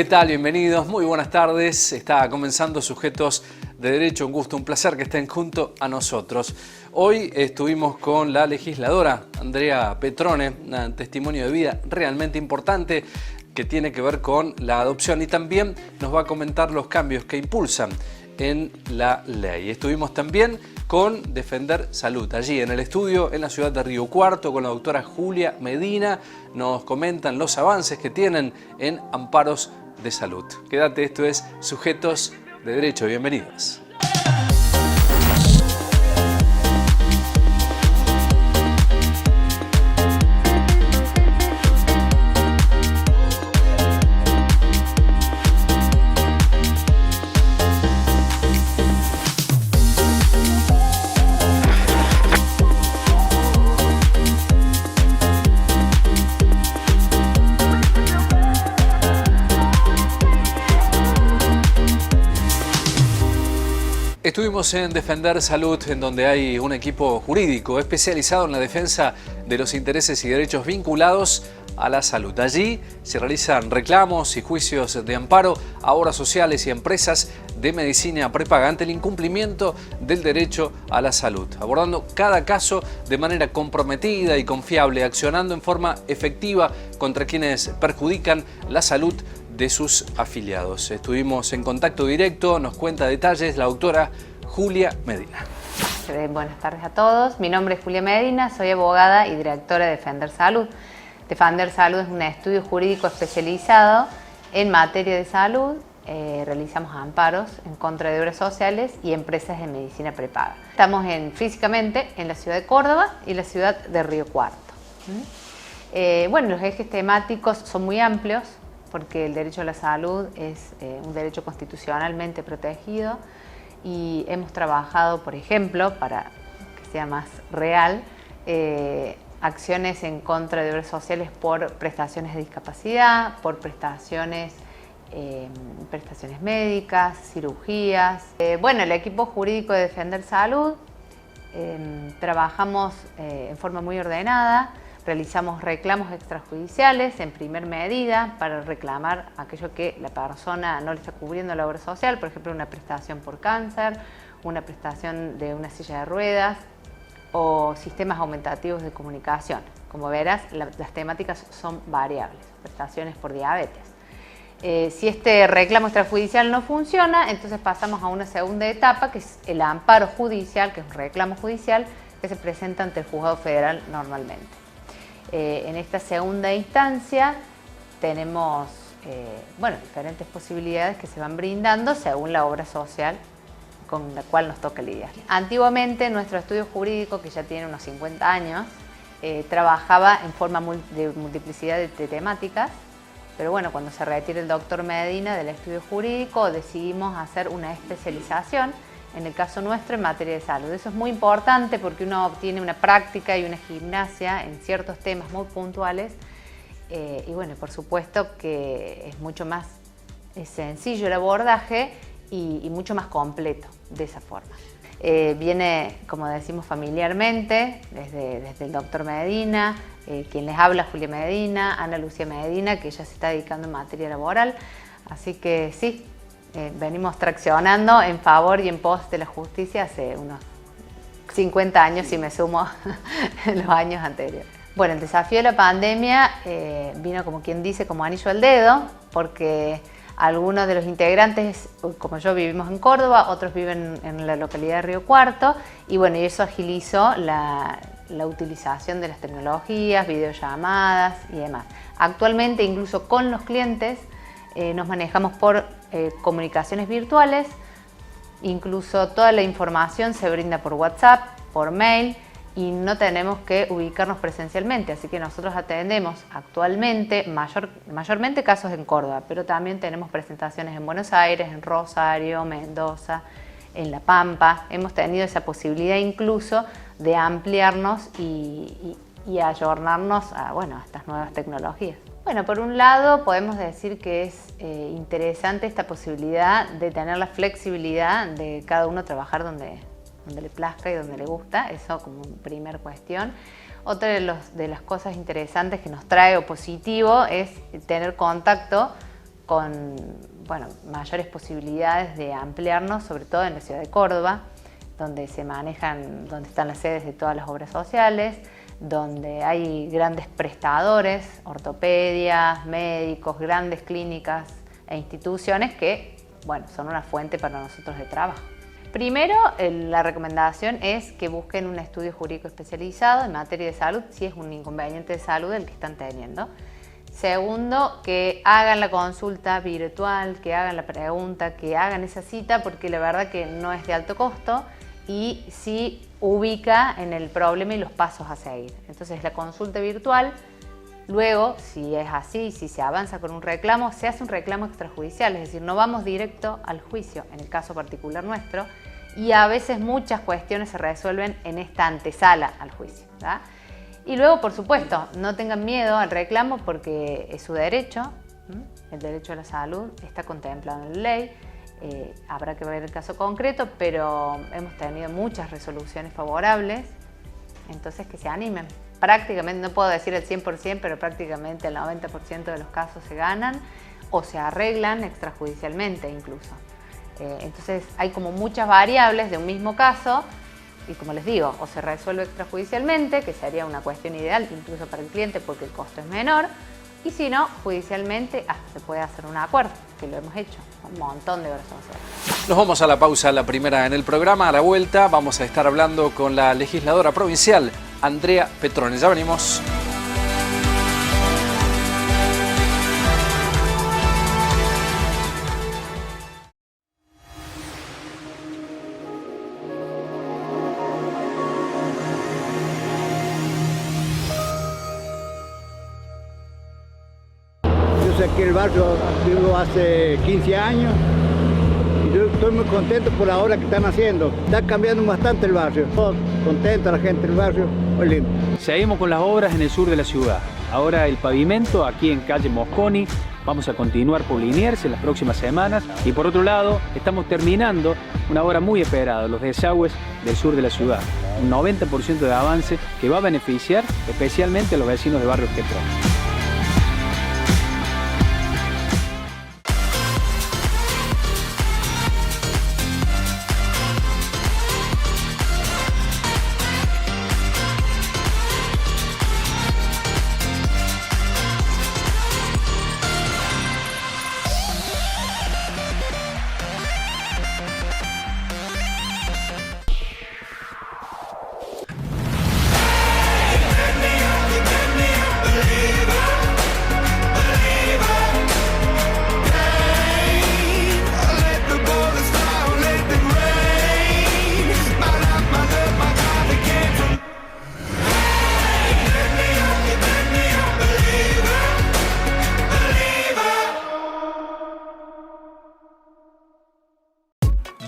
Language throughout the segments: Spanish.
¿Qué tal? Bienvenidos, muy buenas tardes. Está comenzando Sujetos de Derecho. Un gusto, un placer que estén junto a nosotros. Hoy estuvimos con la legisladora Andrea Petrone, un testimonio de vida realmente importante que tiene que ver con la adopción y también nos va a comentar los cambios que impulsan en la ley. Estuvimos también con Defender Salud, allí en el estudio en la ciudad de Río Cuarto con la doctora Julia Medina. Nos comentan los avances que tienen en amparos de salud. Quédate, esto es Sujetos de Derecho. Bienvenidos. Estuvimos en Defender Salud, en donde hay un equipo jurídico especializado en la defensa de los intereses y derechos vinculados a la salud. Allí se realizan reclamos y juicios de amparo a obras sociales y empresas de medicina prepaga ante el incumplimiento del derecho a la salud, abordando cada caso de manera comprometida y confiable, accionando en forma efectiva contra quienes perjudican la salud de sus afiliados. Estuvimos en contacto directo, nos cuenta detalles la doctora Julia Medina. Buenas tardes a todos, mi nombre es Julia Medina, soy abogada y directora de Defender Salud. Defender Salud es un estudio jurídico especializado en materia de salud. Realizamos amparos en contra de obras sociales y empresas de medicina prepaga. Estamos físicamente en la ciudad de Córdoba y la ciudad de Río Cuarto. Los ejes temáticos son muy amplios, porque el derecho a la salud es un derecho constitucionalmente protegido y hemos trabajado, por ejemplo, para que sea más real, acciones en contra de obras sociales por prestaciones de discapacidad, por prestaciones médicas, cirugías. El equipo jurídico de Defender Salud trabajamos en forma muy ordenada. Realizamos reclamos extrajudiciales en primer medida para reclamar aquello que la persona no le está cubriendo la obra social, por ejemplo, una prestación por cáncer, una prestación de una silla de ruedas o sistemas aumentativos de comunicación. Como verás, las temáticas son variables, prestaciones por diabetes. Si este reclamo extrajudicial no funciona, entonces pasamos a una segunda etapa, que es el amparo judicial, que es un reclamo judicial que se presenta ante el juzgado federal normalmente. En esta segunda instancia tenemos diferentes posibilidades que se van brindando según la obra social con la cual nos toca lidiar. Antiguamente nuestro estudio jurídico, que ya tiene unos 50 años, trabajaba en forma de multiplicidad de temáticas, pero cuando se retira el doctor Medina del estudio jurídico decidimos hacer una especialización, en el caso nuestro, en materia de salud. Eso es muy importante porque uno obtiene una práctica y una gimnasia en ciertos temas muy puntuales por supuesto que es mucho más sencillo el abordaje y mucho más completo de esa forma. Viene, como decimos familiarmente, desde el doctor Medina, quien les habla, Julia Medina, Ana Lucía Medina, que ella se está dedicando en materia laboral. Así que sí, venimos traccionando en favor y en pos de la justicia hace unos 50 años, si me sumo los años anteriores. El desafío de la pandemia vino, como quien dice, como anillo al dedo, porque algunos de los integrantes, como yo, vivimos en Córdoba, otros viven en la localidad de Río Cuarto, y eso agilizó la utilización de las tecnologías, videollamadas y demás. Actualmente, incluso con los clientes, nos manejamos por comunicaciones virtuales, incluso toda la información se brinda por WhatsApp, por mail, y no tenemos que ubicarnos presencialmente, así que nosotros atendemos actualmente mayormente casos en Córdoba, pero también tenemos presentaciones en Buenos Aires, en Rosario, Mendoza, en La Pampa. Hemos tenido esa posibilidad incluso de ampliarnos y ayornarnos a estas nuevas tecnologías. Por un lado podemos decir que es interesante esta posibilidad de tener la flexibilidad de cada uno trabajar donde le plazca y donde le gusta, eso como primera cuestión. Otra de las cosas interesantes que nos trae o positivo es tener contacto con mayores posibilidades de ampliarnos, sobre todo en la ciudad de Córdoba, donde donde están las sedes de todas las obras sociales, donde hay grandes prestadores, ortopedias, médicos, grandes clínicas e instituciones que, son una fuente para nosotros de trabajo. Primero, la recomendación es que busquen un estudio jurídico especializado en materia de salud, si es un inconveniente de salud el que están teniendo. Segundo, que hagan la consulta virtual, que hagan la pregunta, que hagan esa cita, porque la verdad que no es de alto costo y sí ubica en el problema y los pasos a seguir. Entonces, la consulta virtual, luego, si es así, si se avanza con un reclamo, se hace un reclamo extrajudicial, es decir, no vamos directo al juicio, en el caso particular nuestro, y a veces muchas cuestiones se resuelven en esta antesala al juicio, ¿verdad? Y luego, por supuesto, no tengan miedo al reclamo porque es su derecho, el derecho a la salud está contemplado en la ley, habrá que ver el caso concreto, pero hemos tenido muchas resoluciones favorables, entonces que se animen. Prácticamente, no puedo decir el 100%, pero prácticamente el 90% de los casos se ganan o se arreglan extrajudicialmente incluso. Entonces hay como muchas variables de un mismo caso y como les digo, o se resuelve extrajudicialmente, que sería una cuestión ideal incluso para el cliente porque el costo es menor, y si no, judicialmente hasta se puede hacer un acuerdo, que lo hemos hecho un montón de veces. Nos vamos a la pausa, la primera en el programa. A la vuelta vamos a estar hablando con la legisladora provincial, Andrea Petrone. Ya venimos. Aquí el barrio vivo hace 15 años y yo estoy muy contento por la obra que están haciendo. Está cambiando bastante el barrio. Contenta la gente del barrio, muy lindo. Seguimos con las obras en el sur de la ciudad. Ahora el pavimento aquí en calle Mosconi. Vamos a continuar por Liniers en las próximas semanas. Y por otro lado, estamos terminando una obra muy esperada, los desagües del sur de la ciudad. Un 90% de avance que va a beneficiar especialmente a los vecinos de barrio Quetrón.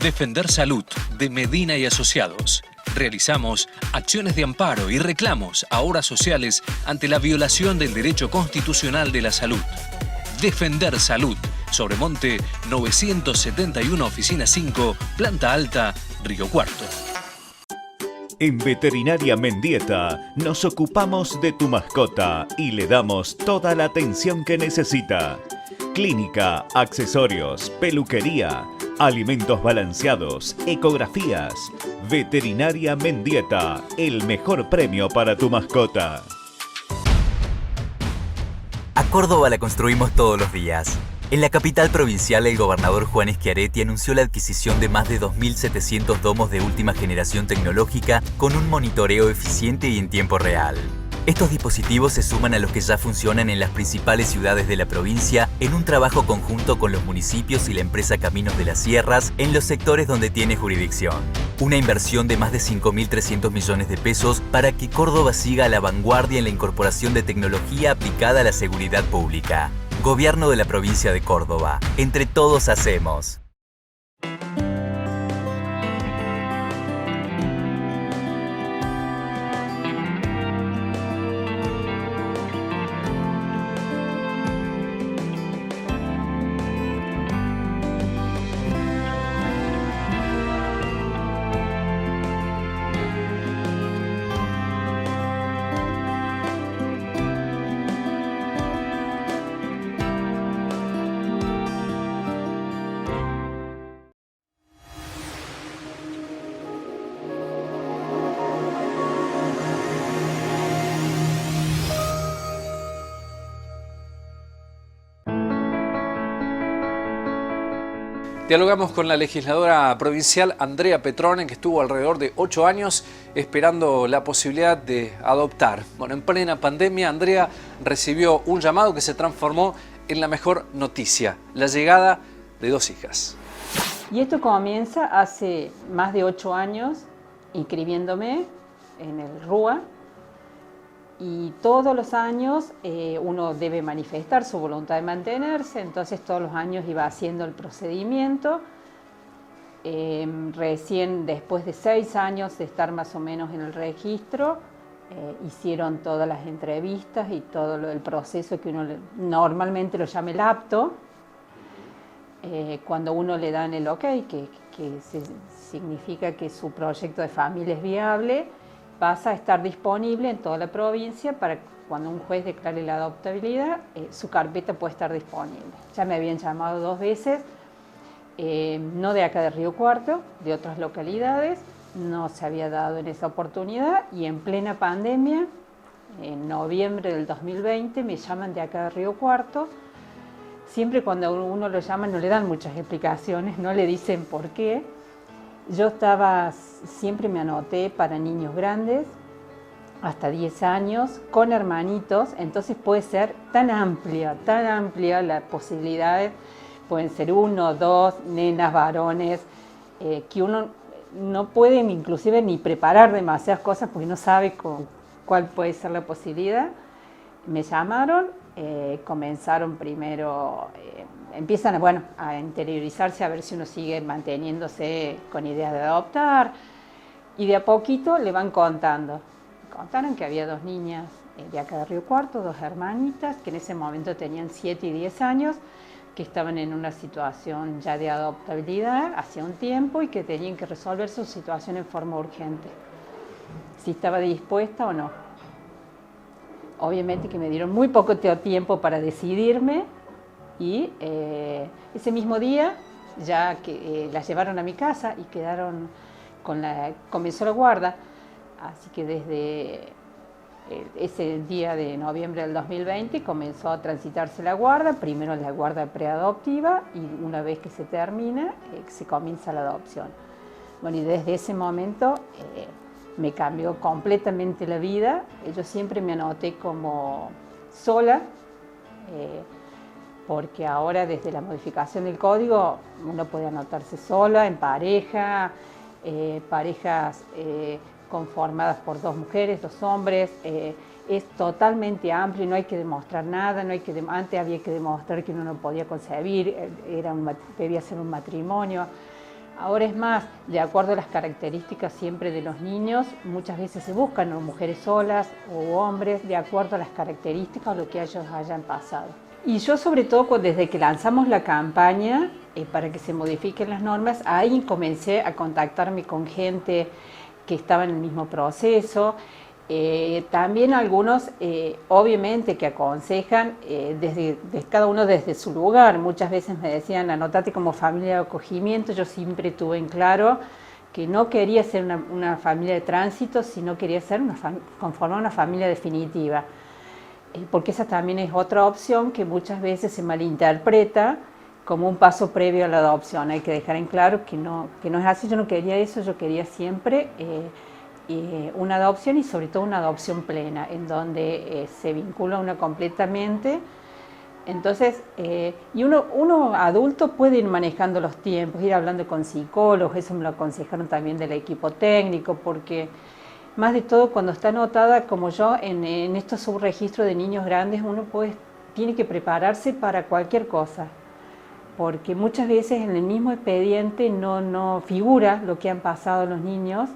Defender Salud de Medina y Asociados. Realizamos acciones de amparo y reclamos a obras sociales ante la violación del derecho constitucional de la salud. Defender Salud. Sobremonte 971, Oficina 5, Planta Alta, Río Cuarto. En Veterinaria Mendieta nos ocupamos de tu mascota y le damos toda la atención que necesita. Clínica, accesorios, peluquería, alimentos balanceados, ecografías. Veterinaria Mendieta, el mejor premio para tu mascota. A Córdoba la construimos todos los días. En la capital provincial, el gobernador Juan Schiaretti anunció la adquisición de más de 2.700 domos de última generación tecnológica con un monitoreo eficiente y en tiempo real. Estos dispositivos se suman a los que ya funcionan en las principales ciudades de la provincia en un trabajo conjunto con los municipios y la empresa Caminos de las Sierras en los sectores donde tiene jurisdicción. Una inversión de más de 5.300 millones de pesos para que Córdoba siga a la vanguardia en la incorporación de tecnología aplicada a la seguridad pública. Gobierno de la provincia de Córdoba. Entre todos hacemos. Dialogamos con la legisladora provincial Andrea Petrone, que estuvo alrededor de 8 años esperando la posibilidad de adoptar. Bueno, en plena pandemia, Andrea recibió un llamado que se transformó en la mejor noticia, la llegada de 2 hijas. Y esto comienza hace más de 8 años, inscribiéndome en el RUA. Y todos los años uno debe manifestar su voluntad de mantenerse, entonces todos los años iba haciendo el procedimiento. Recién después de 6 años de estar más o menos en el registro, hicieron todas las entrevistas y todo el proceso que uno normalmente lo llama el apto. Cuando uno le dan el ok, que significa que su proyecto de familia es viable, pasa a estar disponible en toda la provincia para que cuando un juez declare la adoptabilidad, su carpeta puede estar disponible. Ya me habían llamado 2 veces, no de acá de Río Cuarto, de otras localidades, no se había dado en esa oportunidad y en plena pandemia, en noviembre del 2020, me llaman de acá de Río Cuarto. Siempre cuando uno lo llama no le dan muchas explicaciones, no le dicen por qué. Yo siempre me anoté para niños grandes, hasta 10 años, con hermanitos, entonces puede ser tan amplia las posibilidades, pueden ser 1, 2, nenas, varones, que uno no puede inclusive ni preparar demasiadas cosas porque no sabe cuál puede ser la posibilidad. Me llamaron, comenzaron primero, empiezan a interiorizarse a ver si uno sigue manteniéndose con ideas de adoptar y de a poquito le van contando. Contaron que había 2 niñas de acá de Río Cuarto, 2 hermanitas que en ese momento tenían 7 y 10 años, que estaban en una situación ya de adoptabilidad hacía un tiempo y que tenían que resolver su situación en forma urgente, si estaba dispuesta o no. Obviamente que me dieron muy poco tiempo para decidirme y ese mismo día ya que las llevaron a mi casa y quedaron comenzó la guarda, así que desde ese día de noviembre del 2020 comenzó a transitarse la guarda, primero la guarda preadoptiva y una vez que se termina se comienza la adopción. Bueno, y desde ese momento me cambió completamente la vida. Yo siempre me anoté como sola, porque ahora desde la modificación del código uno puede anotarse sola, en pareja, parejas conformadas por 2 mujeres, 2 hombres, es totalmente amplio, no hay que demostrar nada, antes había que demostrar que uno no podía concebir, debía ser un matrimonio. Ahora es más, de acuerdo a las características siempre de los niños, muchas veces se buscan mujeres solas o hombres, de acuerdo a las características o lo que ellos hayan pasado. Y yo sobre todo desde que lanzamos la campaña para que se modifiquen las normas, ahí comencé a contactarme con gente que estaba en el mismo proceso. También algunos, obviamente, que aconsejan cada uno desde su lugar. Muchas veces me decían, anótate como familia de acogimiento. Yo siempre tuve en claro que no quería ser una familia de tránsito, sino quería conformar una familia definitiva. Porque esa también es otra opción que muchas veces se malinterpreta como un paso previo a la adopción. Hay que dejar en claro que no es así. Yo no quería eso, yo quería siempre una adopción y sobre todo una adopción plena, en donde se vincula uno completamente. Entonces, y uno adulto puede ir manejando los tiempos, ir hablando con psicólogos, eso me lo aconsejaron también del equipo técnico, porque más de todo cuando está anotada como yo en estos subregistros de niños grandes, uno tiene que prepararse para cualquier cosa, porque muchas veces en el mismo expediente no figura lo que han pasado los niños.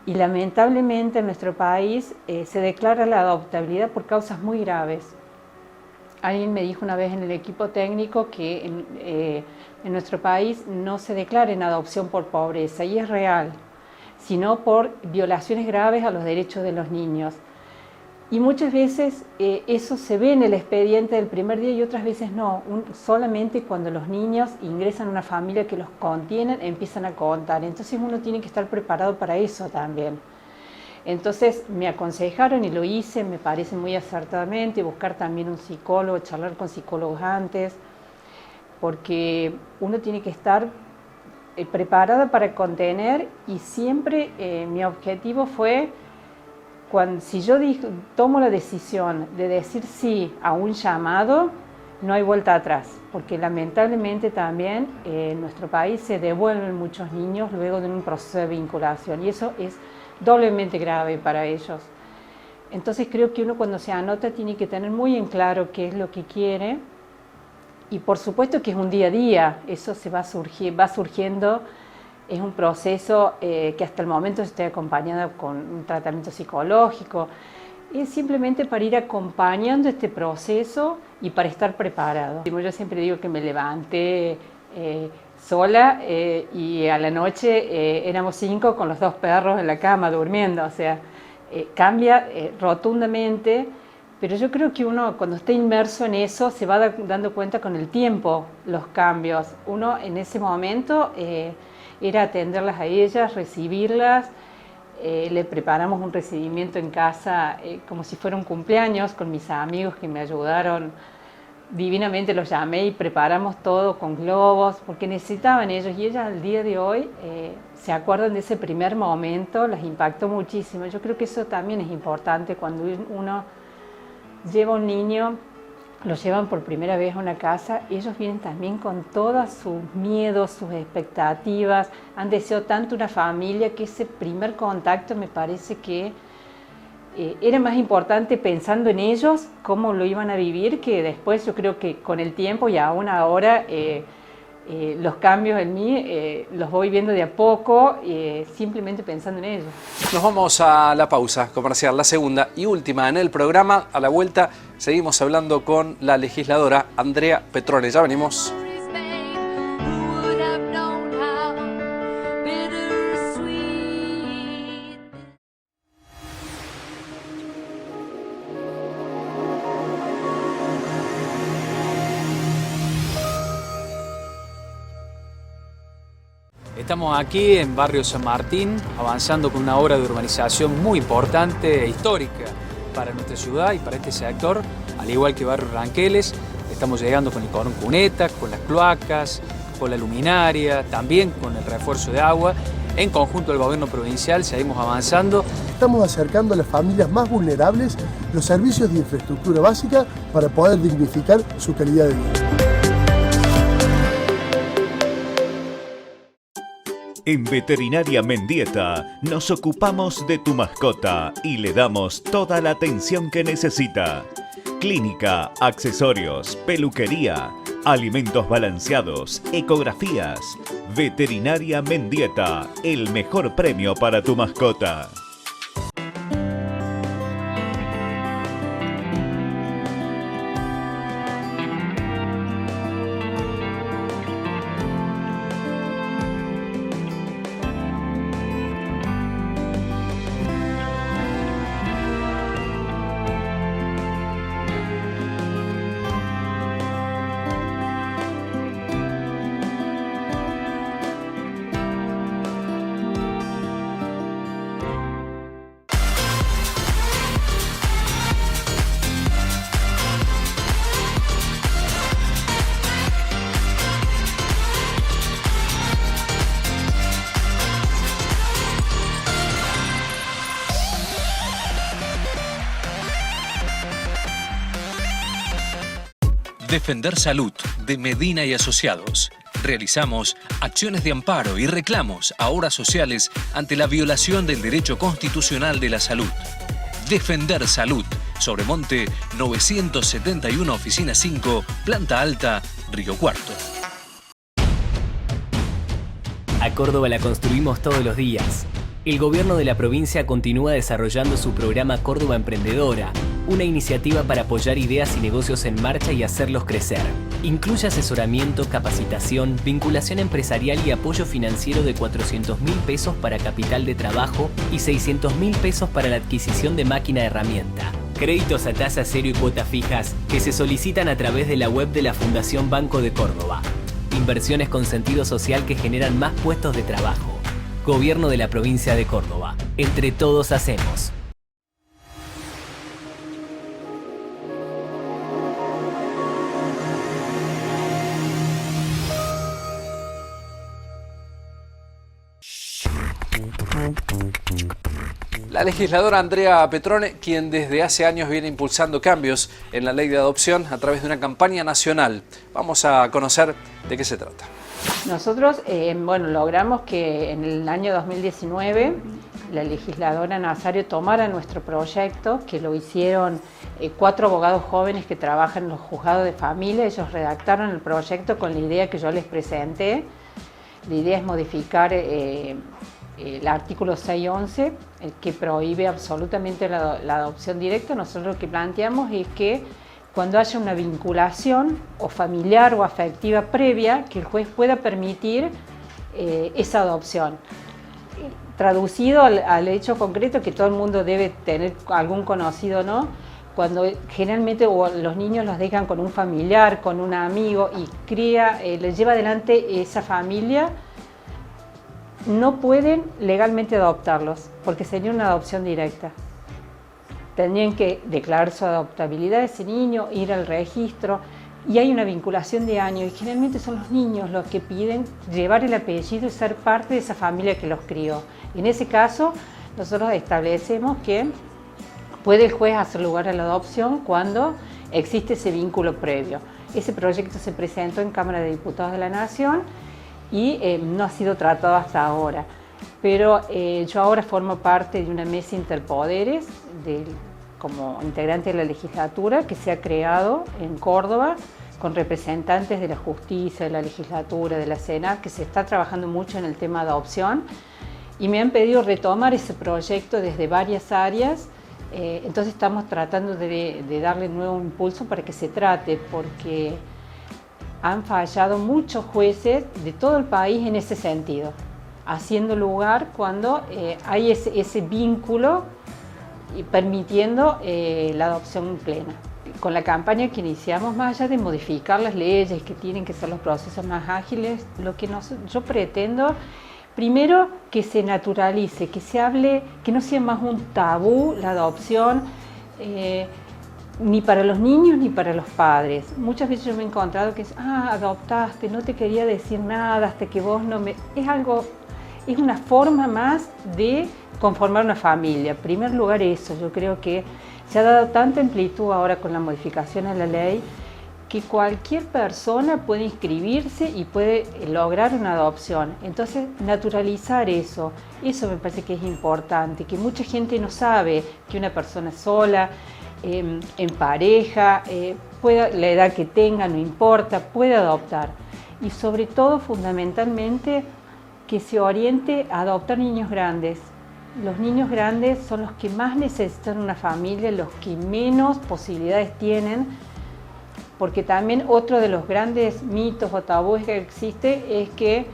Y lamentablemente en nuestro país se declara la adoptabilidad por causas muy graves. Alguien me dijo una vez en el equipo técnico que en nuestro país no se declara en adopción por pobreza, y es real, sino por violaciones graves a los derechos de los niños. Y muchas veces eso se ve en el expediente del primer día y otras veces no. Solamente cuando los niños ingresan a una familia que los contienen, empiezan a contar. Entonces uno tiene que estar preparado para eso también. Entonces me aconsejaron y lo hice, me parece muy acertadamente, buscar también un psicólogo, charlar con psicólogos antes. porque uno tiene que estar preparada para contener, y siempre mi objetivo fue, si yo tomo la decisión de decir sí a un llamado, no hay vuelta atrás, porque lamentablemente también en nuestro país se devuelven muchos niños luego de un proceso de vinculación, y eso es doblemente grave para ellos. Entonces creo que uno, cuando se anota, tiene que tener muy en claro qué es lo que quiere, y por supuesto que es un día a día, eso va surgiendo, es un proceso que hasta el momento estoy acompañada con un tratamiento psicológico, es simplemente para ir acompañando este proceso y para estar preparado. Yo siempre digo que me levanté sola y a la noche éramos 5 con los 2 perros en la cama durmiendo, o sea, cambia rotundamente, pero yo creo que uno, cuando está inmerso en eso, se va dando cuenta con el tiempo los cambios. Uno en ese momento era atenderlas a ellas, recibirlas, le preparamos un recibimiento en casa como si fuera un cumpleaños con mis amigos que me ayudaron divinamente, los llamé y preparamos todo con globos, porque necesitaban ellos, y ellas al día de hoy se acuerdan de ese primer momento, las impactó muchísimo. Yo creo que eso también es importante cuando uno lleva un niño, lo llevan por primera vez a una casa, ellos vienen también con todos sus miedos, sus expectativas, han deseado tanto una familia que ese primer contacto me parece que era más importante pensando en ellos, cómo lo iban a vivir, que después. Yo creo que con el tiempo y aún ahora los cambios en mí los voy viendo de a poco, simplemente pensando en ellos. Nos vamos a la pausa comercial, la segunda y última en el programa. A la vuelta seguimos hablando con la legisladora Andrea Petrone. Ya venimos. Estamos aquí en Barrio San Martín, avanzando con una obra de urbanización muy importante e histórica para nuestra ciudad y para este sector, al igual que Barrio Ranqueles. Estamos llegando con el cordón cuneta, con las cloacas, con la luminaria, también con el refuerzo de agua. En conjunto del gobierno provincial seguimos avanzando. Estamos acercando a las familias más vulnerables los servicios de infraestructura básica para poder dignificar su calidad de vida. En Veterinaria Mendieta nos ocupamos de tu mascota y le damos toda la atención que necesita. Clínica, accesorios, peluquería, alimentos balanceados, ecografías. Veterinaria Mendieta, el mejor premio para tu mascota. Defender Salud de Medina y Asociados. Realizamos acciones de amparo y reclamos a obras sociales ante la violación del derecho constitucional de la salud. Defender Salud, Sobremonte 971, Oficina 5, Planta Alta, Río Cuarto. A Córdoba la construimos todos los días. El gobierno de la provincia continúa desarrollando su programa Córdoba Emprendedora, una iniciativa para apoyar ideas y negocios en marcha y hacerlos crecer. Incluye asesoramiento, capacitación, vinculación empresarial y apoyo financiero de 400.000 pesos para capital de trabajo y 600.000 pesos para la adquisición de máquina herramienta. Créditos a tasa cero y cuotas fijas que se solicitan a través de la web de la Fundación Banco de Córdoba. Inversiones con sentido social que generan más puestos de trabajo. Gobierno de la provincia de Córdoba. Entre todos hacemos. La legisladora Andrea Petrone, quien desde hace años viene impulsando cambios en la ley de adopción a través de una campaña nacional. Vamos a conocer de qué se trata. Nosotros logramos que en el año 2019 la legisladora Nazario tomara nuestro proyecto, que lo hicieron 4 abogados jóvenes que trabajan en los juzgados de familia. Ellos redactaron el proyecto con la idea que yo les presenté. La idea es modificar el artículo 611, que prohíbe absolutamente la adopción directa. Nosotros lo que planteamos es que cuando haya una vinculación o familiar o afectiva previa, que el juez pueda permitir esa adopción. Traducido al hecho concreto, que todo el mundo debe tener algún conocido, ¿no? Cuando generalmente los niños los dejan con un familiar, con un amigo y les lleva adelante esa familia, no pueden legalmente adoptarlos, porque sería una adopción directa. Tendrían que declarar su adoptabilidad de ese niño, ir al registro, y hay una vinculación de años, y generalmente son los niños los que piden llevar el apellido y ser parte de esa familia que los crió. En ese caso, nosotros establecemos que puede el juez hacer lugar a la adopción cuando existe ese vínculo previo. Ese proyecto se presentó en Cámara de Diputados de la Nación y no ha sido tratado hasta ahora. Pero yo ahora formo parte de una mesa interpoderes como integrante de la legislatura que se ha creado en Córdoba con representantes de la justicia, de la legislatura, de la Senat, que se está trabajando mucho en el tema de adopción y me han pedido retomar ese proyecto desde varias áreas. Entonces estamos tratando de darle nuevo impulso para que se trate, porque han fallado muchos jueces de todo el país en ese sentido, haciendo lugar cuando hay ese vínculo y permitiendo la adopción plena. Con la campaña que iniciamos, más allá de modificar las leyes, que tienen que ser los procesos más ágiles, lo que yo pretendo, primero, que se naturalice, que se hable, que no sea más un tabú la adopción, ni para los niños ni para los padres. Muchas veces yo me he encontrado que adoptaste, no te quería decir nada hasta que vos no me... Es una forma más de conformar una familia. En primer lugar eso, yo creo que se ha dado tanta amplitud ahora con la modificación a la ley que cualquier persona puede inscribirse y puede lograr una adopción. Entonces, naturalizar eso me parece que es importante, que mucha gente no sabe que una persona sola, en pareja, la edad que tenga, no importa, puede adoptar. Y sobre todo, fundamentalmente, que se oriente a adoptar niños grandes. Los niños grandes son los que más necesitan una familia, los que menos posibilidades tienen, porque también otro de los grandes mitos o tabúes que existe es que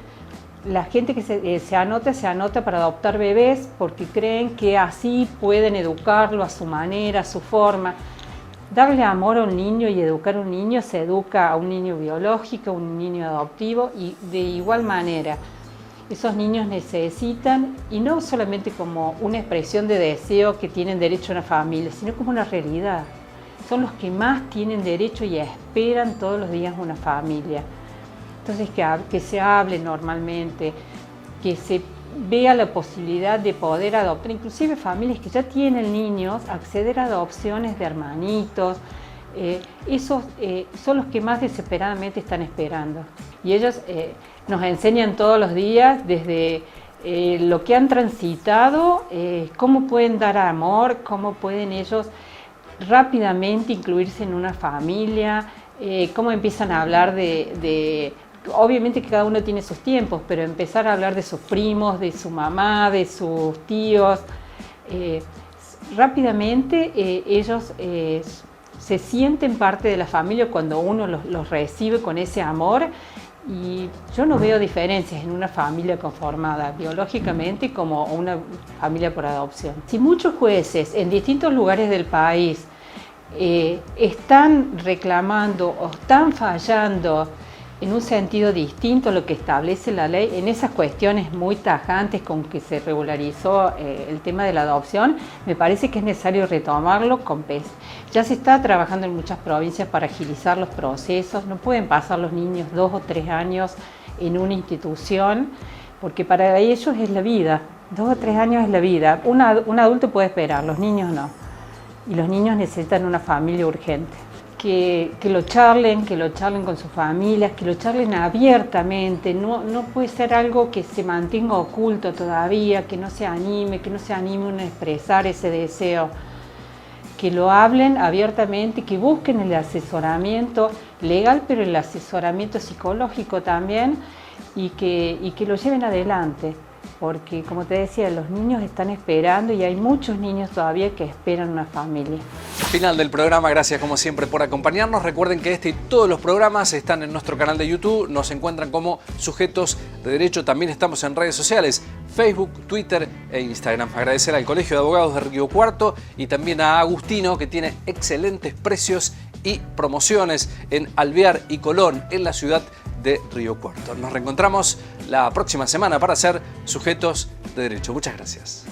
la gente que se anota para adoptar bebés porque creen que así pueden educarlo a su manera, a su forma. Darle amor a un niño y educar a un niño, se educa a un niño biológico, a un niño adoptivo, y de igual manera esos niños necesitan, y no solamente como una expresión de deseo que tienen derecho a una familia, sino como una realidad. Son los que más tienen derecho y esperan todos los días una familia. Entonces que se hable normalmente, que se vea la posibilidad de poder adoptar, inclusive familias que ya tienen niños, acceder a adopciones de hermanitos. Esos son los que más desesperadamente están esperando. Y ellos nos enseñan todos los días desde lo que han transitado, cómo pueden dar amor, cómo pueden ellos rápidamente incluirse en una familia, cómo empiezan a hablar obviamente que cada uno tiene sus tiempos, pero empezar a hablar de sus primos, de su mamá, de sus tíos. Rápidamente ellos se sienten parte de la familia cuando uno los recibe con ese amor, y yo no veo diferencias en una familia conformada biológicamente como una familia por adopción. Si muchos jueces en distintos lugares del país están reclamando o están fallando en un sentido distinto a lo que establece la ley, en esas cuestiones muy tajantes con que se regularizó el tema de la adopción, me parece que es necesario retomarlo con peso. Ya se está trabajando en muchas provincias para agilizar los procesos, no pueden pasar los niños 2 o 3 años en una institución, porque para ellos es la vida, 2 o 3 años es la vida. Un adulto puede esperar, los niños no. Y los niños necesitan una familia urgente. Que lo charlen con sus familias, que lo charlen abiertamente. No puede ser algo que se mantenga oculto todavía, que no se anime uno a expresar ese deseo. Que lo hablen abiertamente, que busquen el asesoramiento legal, pero el asesoramiento psicológico también, y que lo lleven adelante. Porque, como te decía, los niños están esperando y hay muchos niños todavía que esperan una familia. Final del programa, gracias como siempre por acompañarnos. Recuerden que este y todos los programas están en nuestro canal de YouTube, nos encuentran como Sujetos de Derecho, también estamos en redes sociales, Facebook, Twitter e Instagram. Agradecer al Colegio de Abogados de Río Cuarto y también a Agustino, que tiene excelentes precios y promociones en Alvear y Colón, en la ciudad de Río Cuarto. Nos reencontramos la próxima semana para ser Sujetos de Derecho. Muchas gracias.